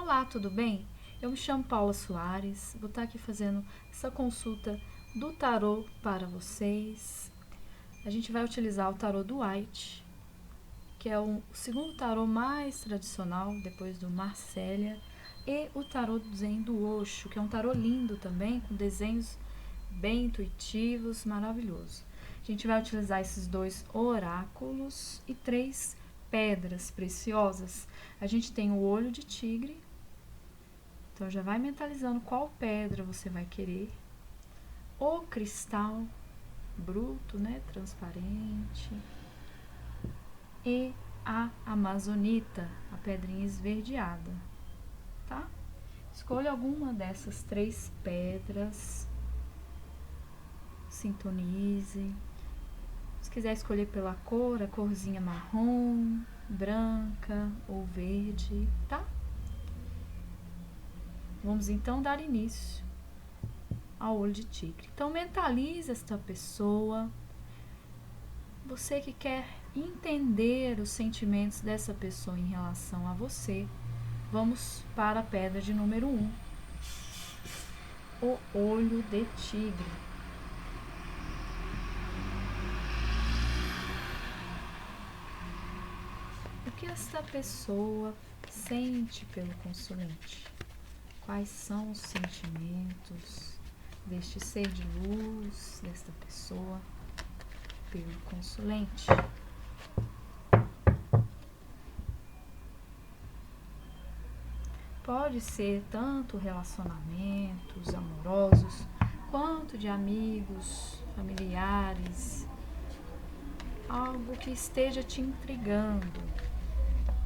Olá, tudo bem? Eu me chamo Paula Soares, vou estar aqui fazendo essa consulta do tarô para vocês. A gente vai utilizar o tarô do White, que é o segundo tarô mais tradicional, depois do Marcélia, e o tarô Zen do Osho, que é um tarô lindo também, com desenhos bem intuitivos, maravilhoso. A gente vai utilizar esses dois oráculos e 3 pedras preciosas. A gente tem o olho de tigre, então já vai mentalizando qual pedra você vai querer. O cristal bruto, né, transparente. E a amazonita, a pedrinha esverdeada, tá? Escolha alguma dessas 3 pedras. Sintonize. Se quiser escolher pela cor, a corzinha marrom, branca ou verde, tá? Vamos então dar início ao olho de tigre. Então mentalize esta pessoa. Você que quer entender os sentimentos dessa pessoa em relação a você, vamos para a pedra de número 1, o olho de tigre. O que esta pessoa sente pelo consulente? Quais são os sentimentos deste ser de luz, desta pessoa, pelo consulente? Pode ser tanto relacionamentos amorosos, quanto de amigos, familiares, algo que esteja te intrigando,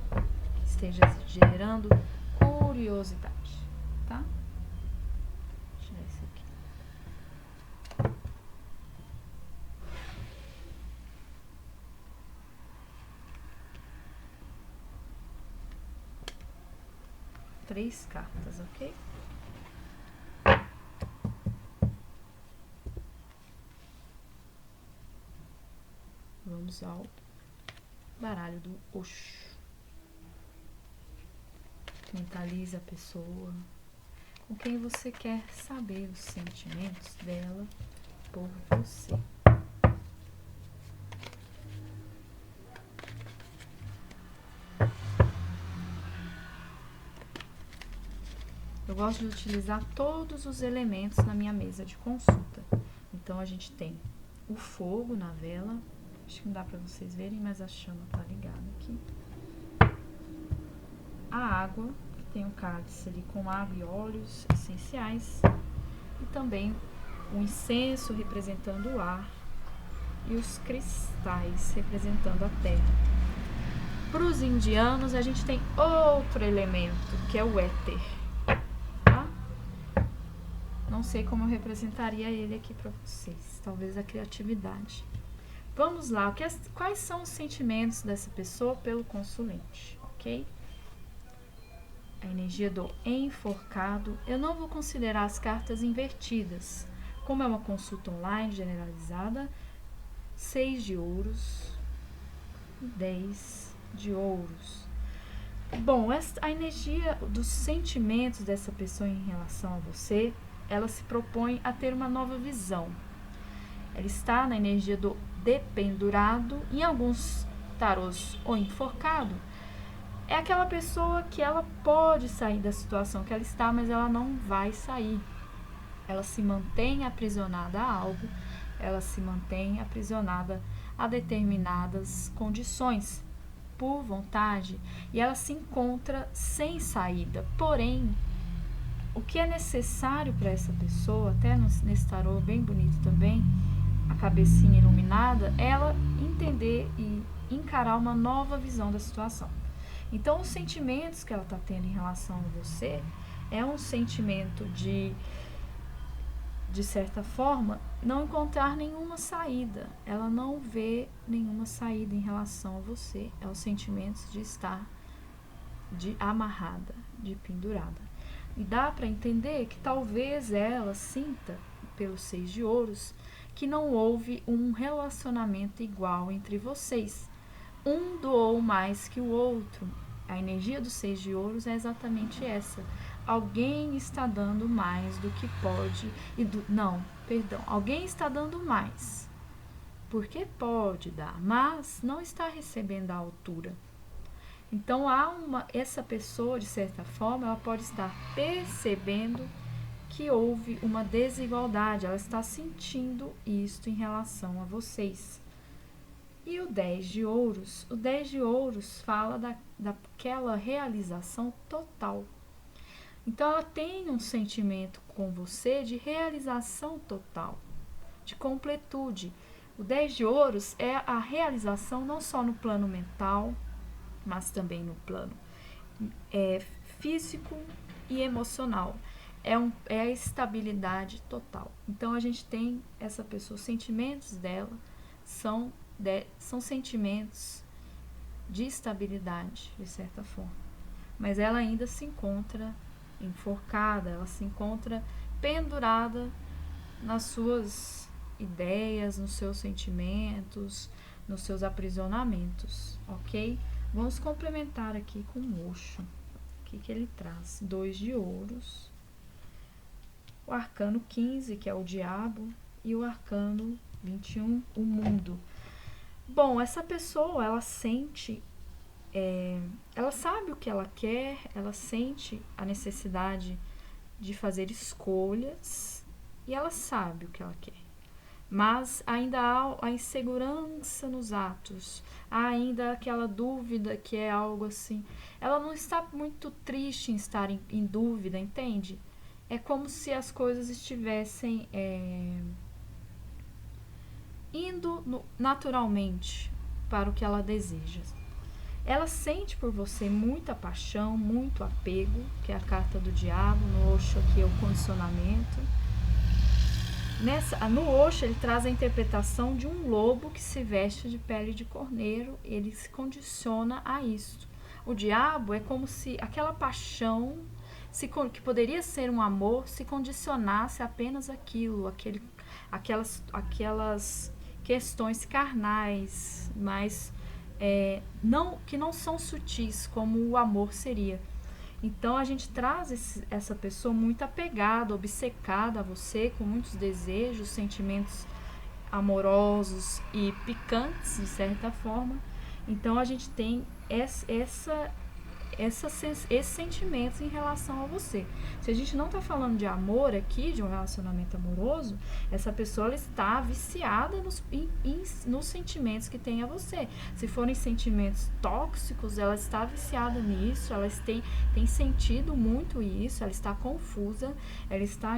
que esteja gerando curiosidade, tá? Vou tirar esse aqui. Três cartas, ok? Vamos ao baralho do Osho. Mentalize a pessoa com quem você quer saber os sentimentos dela por você. Eu gosto de utilizar todos os elementos na minha mesa de consulta. Então, a gente tem o fogo na vela. Acho que não dá pra vocês verem, mas a chama tá ligada aqui. A água, que tem um cálice ali com água e óleos essenciais. E também o incenso representando o ar. E os cristais representando a terra. Para os indianos, a gente tem outro elemento, que é o éter. Não sei como eu representaria ele aqui para vocês. Talvez a criatividade. Vamos lá. Quais são os sentimentos dessa pessoa pelo consulente, ok? A energia do enforcado. Eu não vou considerar as cartas invertidas. Como é uma consulta online generalizada, 6 de ouros e 10 de ouros. Bom, a energia dos sentimentos dessa pessoa em relação a você, ela se propõe a ter uma nova visão. Ela está na energia do dependurado, em alguns tarôs o enforcado. É aquela pessoa que ela pode sair da situação que ela está, mas ela não vai sair. Ela se mantém aprisionada a algo, ela se mantém aprisionada a determinadas condições, por vontade, e ela se encontra sem saída. Porém, o que é necessário para essa pessoa, até nesse tarô bem bonito também, a cabecinha iluminada, ela entender e encarar uma nova visão da situação. Então, os sentimentos que ela está tendo em relação a você é um sentimento de certa forma, não encontrar nenhuma saída. Ela não vê nenhuma saída em relação a você. É os sentimentos de estar amarrada, de pendurada. E dá para entender que talvez ela sinta, pelos 6 de ouros, que não houve um relacionamento igual entre vocês. Um doou mais que o outro. A energia do 6 de ouros é exatamente essa. Alguém está dando mais do que pode alguém está dando mais porque pode dar, mas não está recebendo a altura. Então essa pessoa, de certa forma, ela pode estar percebendo que houve uma desigualdade, ela está sentindo isto em relação a vocês. E o 10 de ouros? O 10 de ouros fala daquela realização total. Então, ela tem um sentimento com você de realização total, de completude. O 10 de ouros é a realização não só no plano mental, mas também no plano físico e emocional. É a estabilidade total. Então, a gente tem essa pessoa, os sentimentos dela são sentimentos de estabilidade, de certa forma. Mas ela ainda se encontra enforcada, ela se encontra pendurada nas suas ideias, nos seus sentimentos, nos seus aprisionamentos, ok? Vamos complementar aqui com o Osho. O que ele traz? 2 de ouros, o arcano 15, que é o diabo, e o arcano 21, o mundo. Bom, essa pessoa, ela sente, ela sabe o que ela quer, ela sente a necessidade de fazer escolhas e ela sabe o que ela quer. Mas ainda há a insegurança nos atos, há ainda aquela dúvida que é algo assim. Ela não está muito triste em estar em dúvida, entende? É como se as coisas estivessem indo naturalmente para o que ela deseja. Ela sente por você muita paixão, muito apego, que é a carta do diabo. No Osho aqui é o condicionamento. No Osho ele traz a interpretação de um lobo que se veste de pele de cordeiro, ele se condiciona a isso. O diabo é como se aquela paixão, que poderia ser um amor, se condicionasse apenas aquilo, aquelas questões carnais, mas que não são sutis como o amor seria. Então a gente traz essa pessoa muito apegada, obcecada a você, com muitos desejos, sentimentos amorosos e picantes, de certa forma. Então a gente tem esses sentimentos em relação a você. Se a gente não está falando de amor aqui, de um relacionamento amoroso, essa pessoa ela está viciada nos sentimentos que tem a você. Se forem sentimentos tóxicos, ela está viciada nisso, ela tem sentido muito isso, ela está confusa, ela está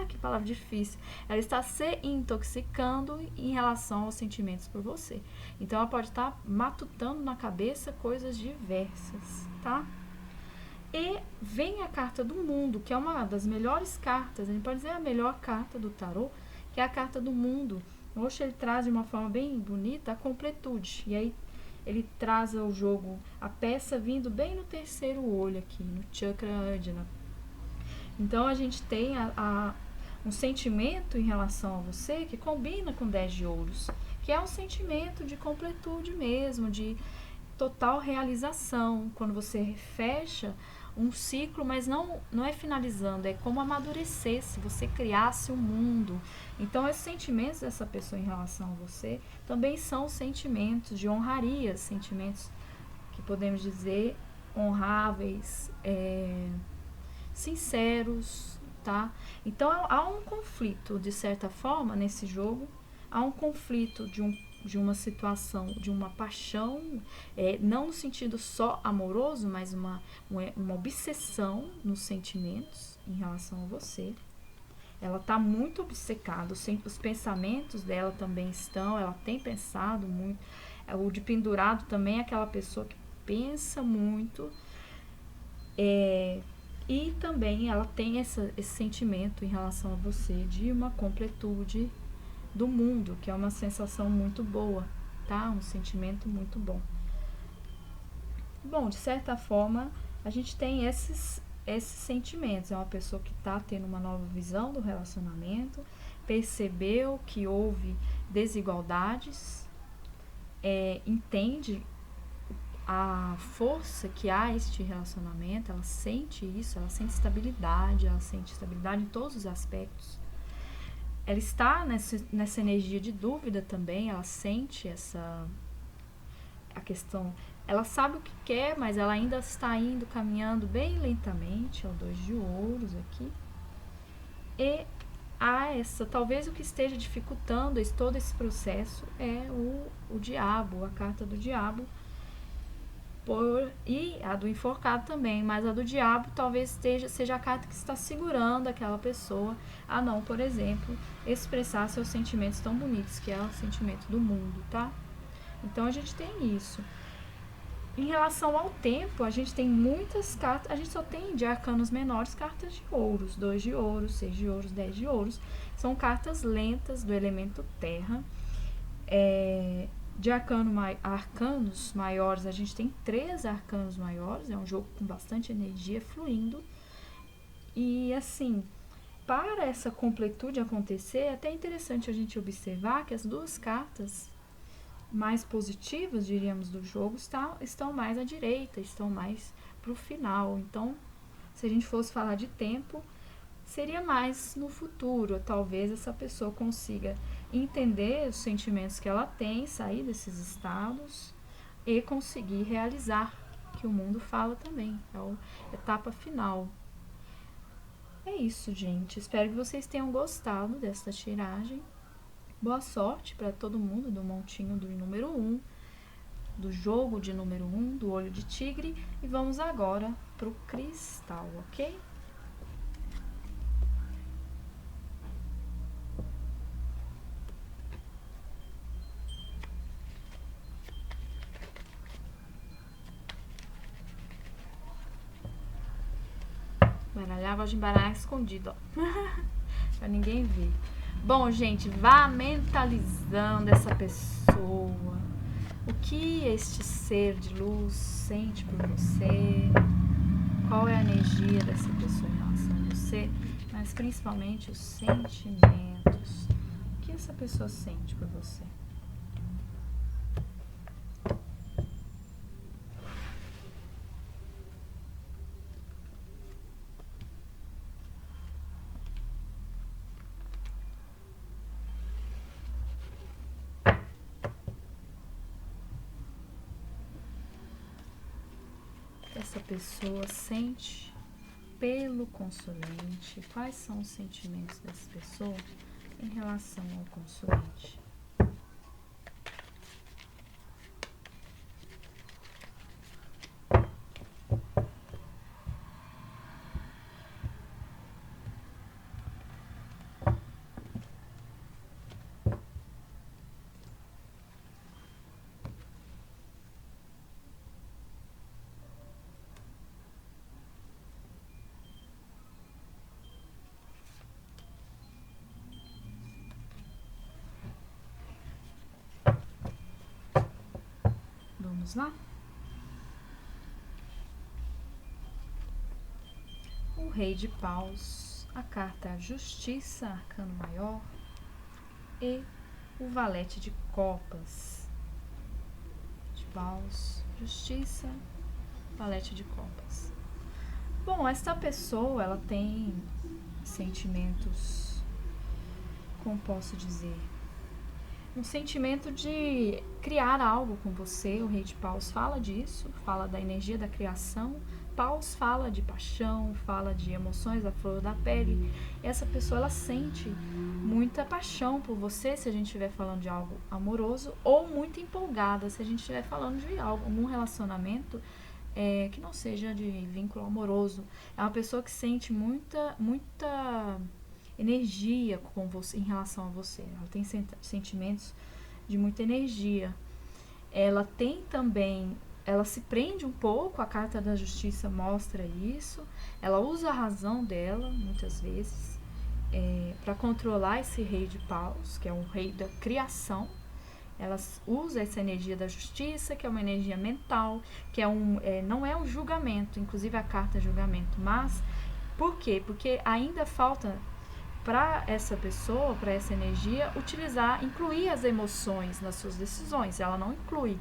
que palavra difícil. Ela está se intoxicando em relação aos sentimentos por você. Então ela pode estar matutando na cabeça coisas diversas, tá? E vem a carta do mundo, que é uma das melhores cartas, a gente pode dizer a melhor carta do tarô, que é a carta do mundo. Hoje ele traz de uma forma bem bonita a completude. E aí ele traz ao jogo a peça vindo bem no terceiro olho aqui, no chakra Ajna. Então a gente tem um sentimento em relação a você que combina com 10 de ouros, que é um sentimento de completude mesmo, de total realização, quando você fecha um ciclo, mas não é finalizando, é como amadurecer, se você criasse um mundo. Então esses sentimentos dessa pessoa em relação a você também são sentimentos de honraria, sentimentos que podemos dizer honráveis, sinceros, tá? Então há um conflito, de certa forma, nesse jogo, há um conflito de uma situação, de uma paixão, não no sentido só amoroso, mas uma obsessão nos sentimentos em relação a você. Ela está muito obcecada, os pensamentos dela também estão, ela tem pensado muito. O de pendurado também é aquela pessoa que pensa muito, e também ela tem esse sentimento em relação a você de uma completude do mundo, que é uma sensação muito boa, tá? Um sentimento muito bom. Bom, de certa forma, a gente tem esses sentimentos. É uma pessoa que está tendo uma nova visão do relacionamento, percebeu que houve desigualdades, entende a força que há este relacionamento, ela sente isso, ela sente estabilidade em todos os aspectos. Ela está nessa energia de dúvida também, ela sente a questão, ela sabe o que quer, mas ela ainda está indo, caminhando bem lentamente, é o 2 de ouros aqui. E talvez o que esteja dificultando todo esse processo é o diabo, a carta do diabo, e a do enforcado também, mas a do diabo talvez seja a carta que está segurando aquela pessoa a não, por exemplo, expressar seus sentimentos tão bonitos, que é o sentimento do mundo, tá? Então a gente tem isso. Em relação ao tempo, a gente tem muitas cartas, a gente só tem de arcanos menores cartas de ouros, 2 de ouros, 6 de ouros, 10 de ouros, são cartas lentas do elemento terra. De arcanos maiores, a gente tem 3 arcanos maiores, é um jogo com bastante energia fluindo. E assim, para essa completude acontecer, é até interessante a gente observar que as 2 cartas mais positivas, diríamos, do jogo estão mais à direita, estão mais para o final. Então, se a gente fosse falar de tempo, seria mais no futuro. Talvez essa pessoa consiga entender os sentimentos que ela tem, sair desses estados e conseguir realizar, que o mundo fala também, é a etapa final. É isso, gente. Espero que vocês tenham gostado desta tiragem. Boa sorte para todo mundo do montinho do número 1, do jogo de número 1, do olho de tigre. E vamos agora pro cristal, ok? Baralhar, gosto de embaralhar escondido, ó. Pra ninguém ver. Bom, gente, vá mentalizando essa pessoa. O que este ser de luz sente por você? Qual é a energia dessa pessoa em relação a você? Mas principalmente os sentimentos. O que essa pessoa sente por você? Essa pessoa sente pelo consulente? Quais são os sentimentos dessa pessoa em relação ao consulente? Vamos lá? O Rei de Paus, a carta Justiça, arcano maior, e o Valete de Copas. De Paus, Justiça, Valete de Copas. Bom, esta pessoa, ela tem sentimentos, como posso dizer, um sentimento de criar algo com você. O Rei de Paus fala disso, fala da energia da criação. Paus fala de paixão, fala de emoções à flor da pele. Essa pessoa, ela sente muita paixão por você, se a gente estiver falando de algo amoroso, ou muito empolgada, se a gente estiver falando de algum relacionamento que não seja de vínculo amoroso. É uma pessoa que sente muita energia com você, em relação a você. Ela tem sentimentos de muita energia. Ela tem também, ela se prende um pouco, a carta da Justiça mostra isso. Ela usa a razão dela, muitas vezes, para controlar esse Rei de Paus, que é um rei da criação. Ela usa essa energia da justiça, que é uma energia mental, que não é um julgamento, inclusive a carta julgamento. Mas, por quê? Porque ainda falta para essa pessoa, para essa energia, incluir as emoções nas suas decisões. Ela não inclui.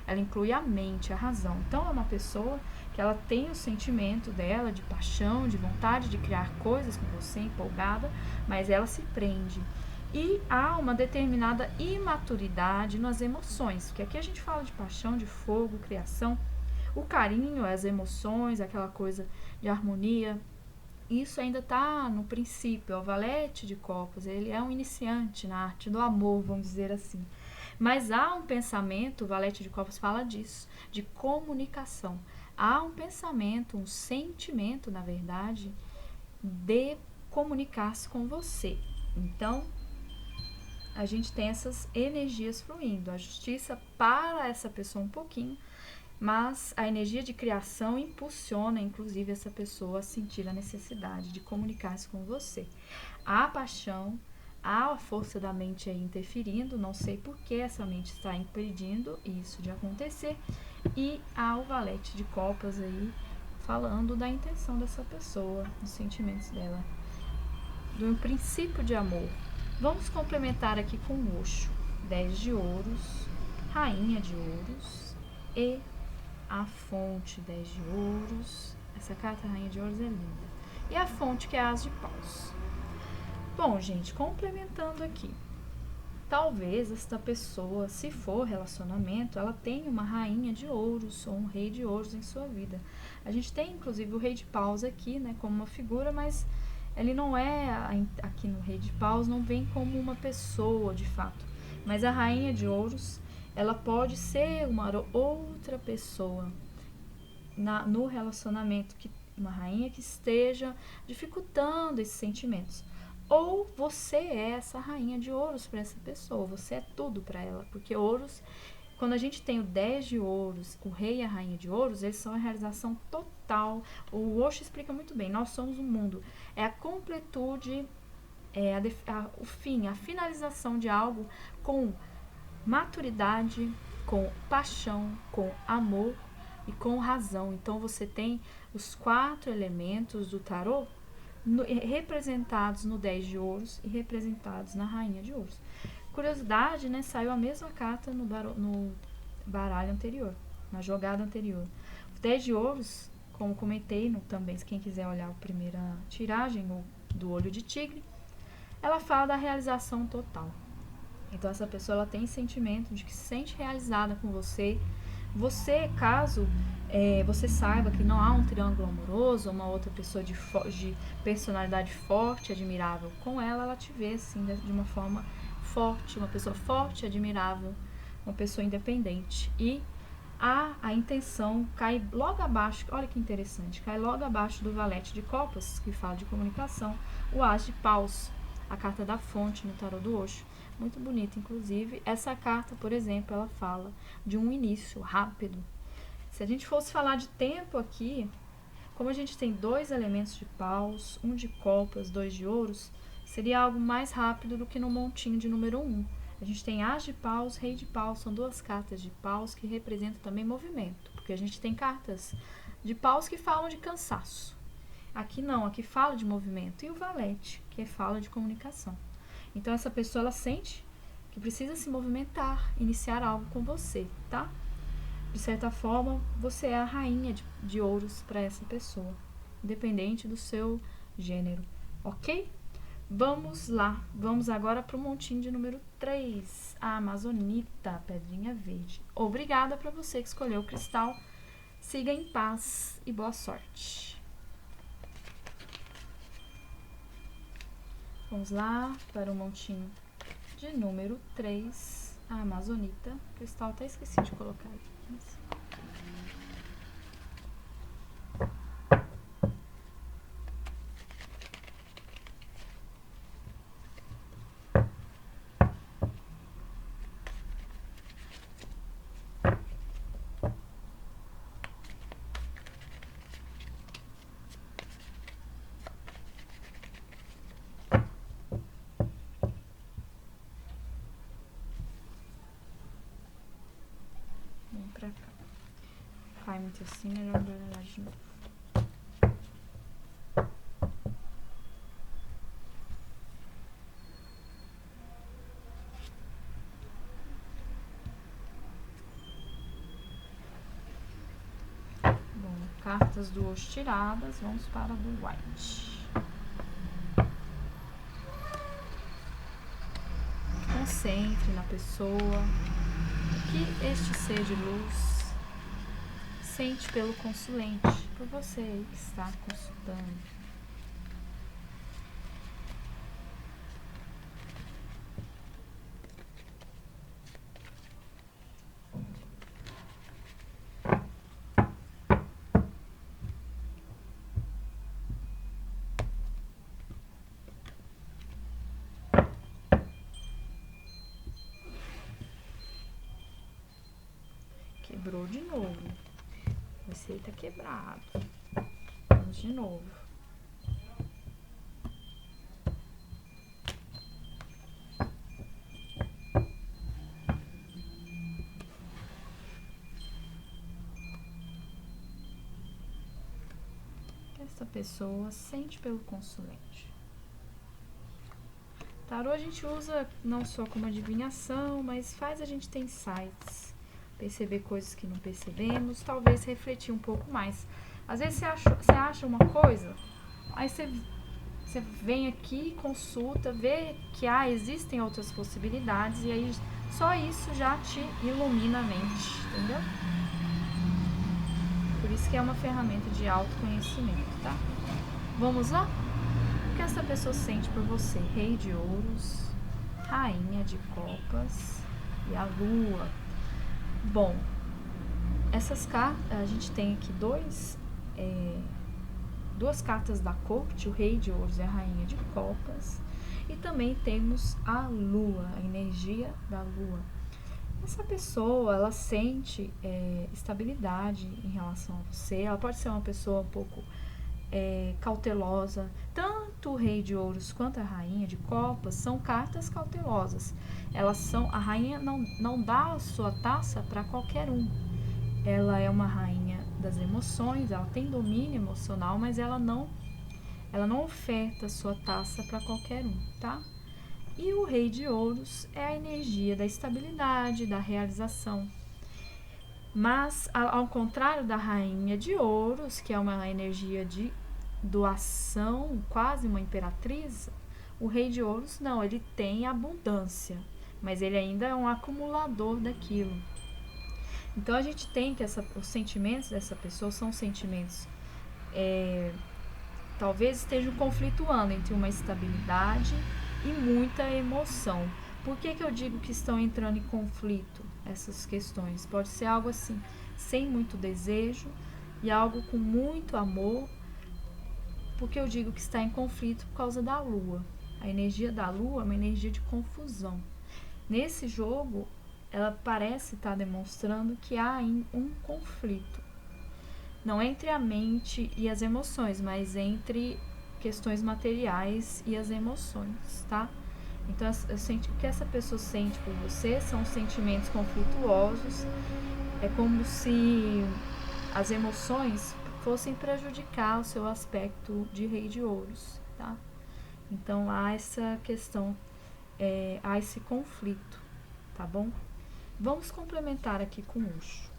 ela inclui a mente, a razão. Então, é uma pessoa que ela tem o sentimento dela de paixão, de vontade de criar coisas com você, empolgada, mas ela se prende. E há uma determinada imaturidade nas emoções, porque aqui a gente fala de paixão, de fogo, criação, o carinho, as emoções, aquela coisa de harmonia. Isso ainda está no princípio. O valete de copas, ele é um iniciante na arte do amor, vamos dizer assim. Mas há um pensamento, o valete de copas fala disso, de comunicação. Há um pensamento, um sentimento, na verdade, de comunicar-se com você. Então, a gente tem essas energias fluindo. A justiça para essa pessoa um pouquinho, mas a energia de criação impulsiona, inclusive, essa pessoa a sentir a necessidade de comunicar-se com você. Há paixão, há a força da mente aí interferindo, não sei por que essa mente está impedindo isso de acontecer, e há o valete de copas aí falando da intenção dessa pessoa, dos sentimentos dela, do princípio de amor. Vamos complementar aqui com o Osho, 10 de ouros, rainha de ouros e a fonte, 10 de ouros. Essa carta rainha de ouros é linda. E a fonte, que é as de paus. Bom, gente, complementando aqui. Talvez esta pessoa, se for relacionamento, ela tenha uma rainha de ouros ou um rei de ouros em sua vida. A gente tem, inclusive, o rei de paus aqui, né, como uma figura, mas ele não é, aqui no rei de paus, não vem como uma pessoa, de fato. Mas a rainha de ouros, ela pode ser uma outra pessoa no relacionamento, uma rainha que esteja dificultando esses sentimentos. Ou você é essa rainha de ouros para essa pessoa, você é tudo para ela, porque ouros, quando a gente tem o 10 de ouros, o rei e a rainha de ouros, eles são a realização total. O Osho explica muito bem, nós somos o mundo, é a completude, o fim, a finalização de algo com maturidade, com paixão, com amor e com razão. Então você tem os 4 elementos do tarô representados no 10 de ouros e representados na rainha de ouros. Curiosidade, né? Saiu a mesma carta no baralho anterior, na jogada anterior. O 10 de ouros, como comentei também, se quem quiser olhar a primeira tiragem do olho de tigre, ela fala da realização total. Então essa pessoa ela tem sentimento de que se sente realizada com você. Você, caso você saiba que não há um triângulo amoroso, uma outra pessoa de personalidade forte, admirável com ela, ela te vê assim de uma forma forte, uma pessoa forte, admirável, uma pessoa independente. E a intenção cai logo abaixo, olha que interessante, cai logo abaixo do valete de copas, que fala de comunicação, o as de paus, a carta da fonte no tarô do Osho. Muito bonita, inclusive. Essa carta, por exemplo, ela fala de um início rápido. Se a gente fosse falar de tempo aqui, como a gente tem 2 elementos de paus, 1 de copas, 2 de ouros, seria algo mais rápido do que no montinho de número 1. A gente tem as de paus, rei de paus, são 2 cartas de paus que representam também movimento, porque a gente tem cartas de paus que falam de cansaço. Aqui não, aqui fala de movimento. E o valete, que fala de comunicação. Então, essa pessoa, ela sente que precisa se movimentar, iniciar algo com você, tá? De certa forma, você é a rainha de ouros para essa pessoa, independente do seu gênero, ok? Vamos lá, vamos agora para o montinho de número 3, a amazonita, a pedrinha verde. Obrigada para você que escolheu o cristal. Siga em paz e boa sorte. Vamos lá para o montinho de número 3, a amazonita. O cristal até esqueci de colocar aqui. Vem pra cá. Cai muito assim, melhor olhar de novo. cartas do Osho tiradas, vamos para do White. Concentre na pessoa, o que este ser de luz sente pelo consulente, por você aí que está consultando. Quebrou de novo. Esse aí tá quebrado. Vamos de novo. O que essa pessoa sente pelo consulente? Tarô a gente usa não só como adivinhação, mas faz a gente ter insights. Perceber coisas que não percebemos, talvez refletir um pouco mais. Às vezes você acha uma coisa, aí você vem aqui, consulta, vê que existem outras possibilidades, e aí só isso já te ilumina a mente, entendeu? Por isso que é uma ferramenta de autoconhecimento, tá? Vamos lá? O que essa pessoa sente por você? Rei de ouros, rainha de copas e a lua. Bom, essas cartas, a gente tem aqui duas cartas da corte, o rei de ouros e a rainha de copas, e também temos a lua, a energia da lua. Essa pessoa, ela sente estabilidade em relação a você, ela pode ser uma pessoa um pouco cautelosa. Tanto o rei de ouros quanto a rainha de copas são cartas cautelosas. A rainha não dá a sua taça para qualquer um. Ela é uma rainha das emoções, ela tem domínio emocional, mas ela não oferta a sua taça para qualquer um, tá? E o rei de ouros é a energia da estabilidade, da realização. Mas, ao contrário da rainha de ouros, que é uma energia de doação, quase uma imperatriz, o rei de ouros não, ele tem abundância, mas ele ainda é um acumulador daquilo. Então a gente tem que os sentimentos dessa pessoa são sentimentos talvez estejam conflituando entre uma estabilidade e muita emoção. Por que eu digo que estão entrando em conflito essas questões? Pode ser algo assim, sem muito desejo, e algo com muito amor. Porque eu digo que está em conflito por causa da lua. A energia da lua é uma energia de confusão. Nesse jogo, ela parece estar demonstrando que há um conflito. Não entre a mente e as emoções, mas entre questões materiais e as emoções, tá? Então, eu sinto que essa pessoa sente por você são sentimentos conflituosos. É como se as emoções fossem prejudicar o seu aspecto de rei de ouros, tá? Então, há essa questão, há esse conflito, tá bom? Vamos complementar aqui com o Osho.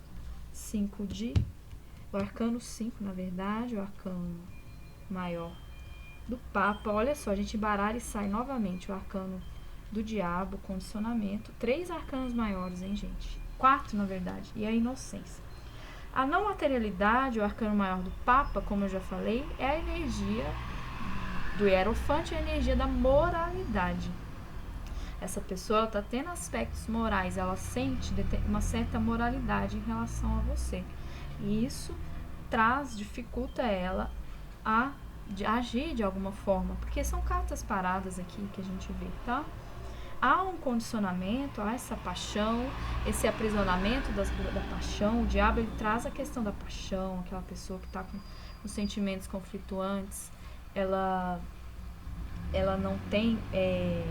O arcano 5, na verdade, o arcano maior do Papa. Olha só, a gente embaralha e sai novamente o arcano do diabo, condicionamento. 3 arcanos maiores, hein, gente? 4, na verdade, e a inocência. A não materialidade, o arcano maior do Papa, como eu já falei, é a energia do hierofante, a energia da moralidade. Essa pessoa está tendo aspectos morais, ela sente uma certa moralidade em relação a você. E isso dificulta ela a agir de alguma forma, porque são cartas paradas aqui que a gente vê, tá? Há um condicionamento, há essa paixão, esse aprisionamento da paixão. O diabo, ele traz a questão da paixão, aquela pessoa que está com sentimentos conflituantes, ela não tem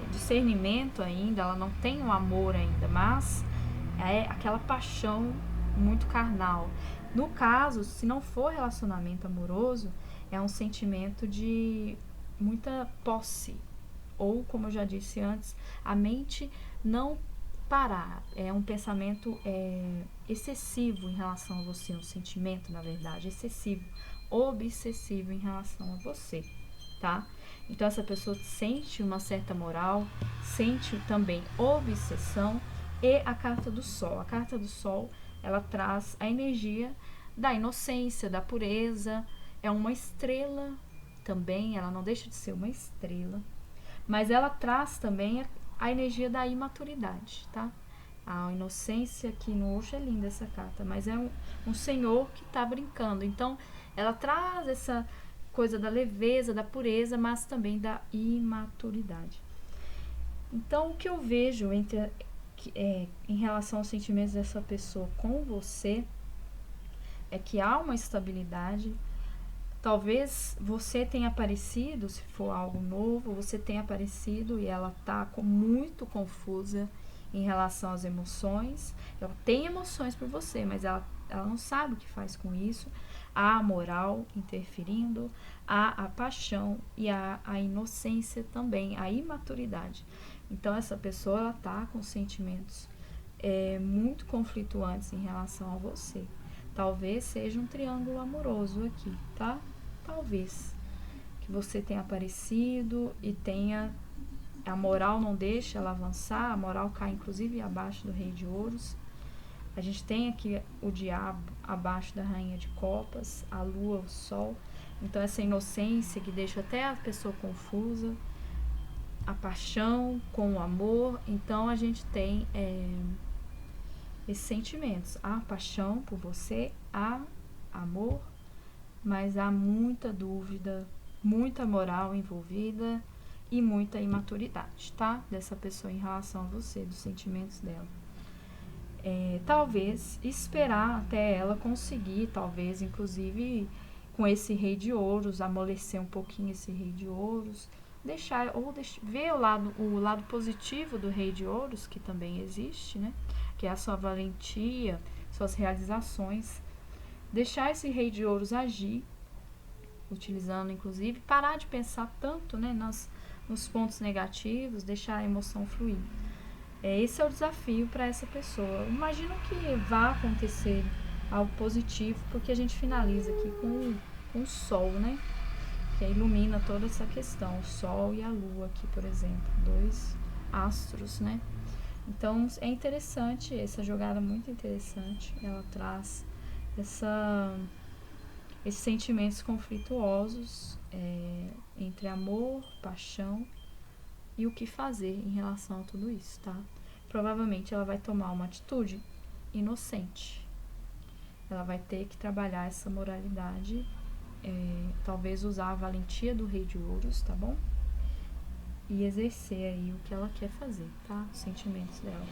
discernimento ainda, ela não tem um amor ainda, mas é aquela paixão muito carnal. No caso, se não for relacionamento amoroso, é um sentimento de muita posse. Ou, como eu já disse antes, a mente não parar. É um pensamento excessivo em relação a você, um sentimento, na verdade, excessivo, obsessivo em relação a você, tá? Então, essa pessoa sente uma certa moral, sente também obsessão. E a carta do Sol. A carta do Sol, ela traz a energia da inocência, da pureza. É uma estrela também, ela não deixa de ser uma estrela. Mas ela traz também a energia da imaturidade, tá? A inocência aqui no Osho é linda essa carta, mas é um senhor que tá brincando. Então, ela traz essa coisa da leveza, da pureza, mas também da imaturidade. Então, o que eu vejo em relação aos sentimentos dessa pessoa com você é que há uma estabilidade. Talvez você tenha aparecido, se for algo novo, você tenha aparecido e ela tá muito confusa em relação às emoções. Ela tem emoções por você, mas ela não sabe o que faz com isso. Há a moral interferindo, há a paixão e há a inocência também, a imaturidade. Então, essa pessoa, ela tá com sentimentos muito conflituantes em relação a você. Talvez seja um triângulo amoroso aqui, tá? Talvez. Que você tenha aparecido e tenha... A moral não deixa ela avançar, a moral cai inclusive abaixo do Rei de Ouros. A gente tem aqui o diabo abaixo da Rainha de Copas, a lua, o sol. Então, essa inocência que deixa até a pessoa confusa, a paixão com o amor. Então, a gente tem esses sentimentos. Há paixão por você, há amor, mas há muita dúvida, muita moral envolvida e muita imaturidade, tá? Dessa pessoa em relação a você, dos sentimentos dela. Talvez esperar até ela conseguir, talvez inclusive com esse Rei de Ouros, amolecer um pouquinho esse Rei de Ouros, ver o lado positivo do Rei de Ouros, que também existe, né? Que é a sua valentia, suas realizações. Deixar esse Rei de Ouros agir, utilizando inclusive, parar de pensar tanto, né, nos pontos negativos, deixar a emoção fluir. Esse é o desafio para essa pessoa. Imagino que vá acontecer algo positivo, porque a gente finaliza aqui com o Sol, né? Que ilumina toda essa questão. O Sol e a Lua aqui, por exemplo. 2 astros, né? Então, é interessante, essa jogada muito interessante. Ela traz esses sentimentos conflituosos entre amor, paixão e o que fazer em relação a tudo isso, tá? Provavelmente ela vai tomar uma atitude inocente. Ela vai ter que trabalhar essa moralidade, talvez usar a valentia do Rei de Ouros, tá bom? E exercer aí o que ela quer fazer, tá? Os sentimentos dela.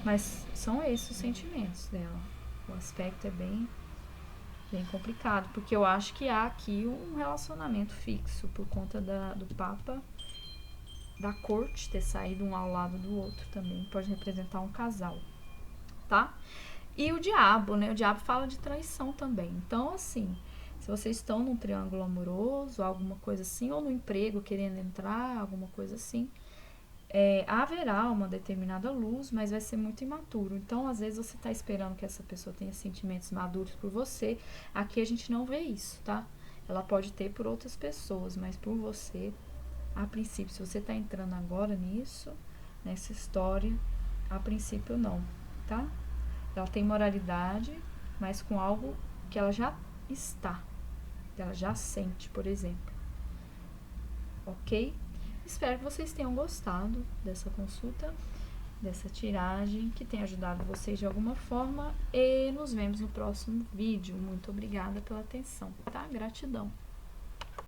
Mas são esses os sentimentos dela. O aspecto é bem complicado, porque eu acho que há aqui um relacionamento fixo por conta do Papa, da corte ter saído um ao lado do outro também. Pode representar um casal, tá? E o diabo, né? O diabo fala de traição também. Então, assim, se vocês estão num triângulo amoroso, alguma coisa assim, ou no emprego querendo entrar, alguma coisa assim, haverá uma determinada luz, mas vai ser muito imaturo. Então, às vezes, você está esperando que essa pessoa tenha sentimentos maduros por você. Aqui a gente não vê isso, tá? Ela pode ter por outras pessoas, mas por você, a princípio, se você está entrando agora nisso, nessa história, a princípio não, tá? Ela tem moralidade, mas com algo que ela já está, que ela já sente, por exemplo. Ok? Espero que vocês tenham gostado dessa consulta, dessa tiragem, que tenha ajudado vocês de alguma forma. E nos vemos no próximo vídeo. Muito obrigada pela atenção, tá? Gratidão.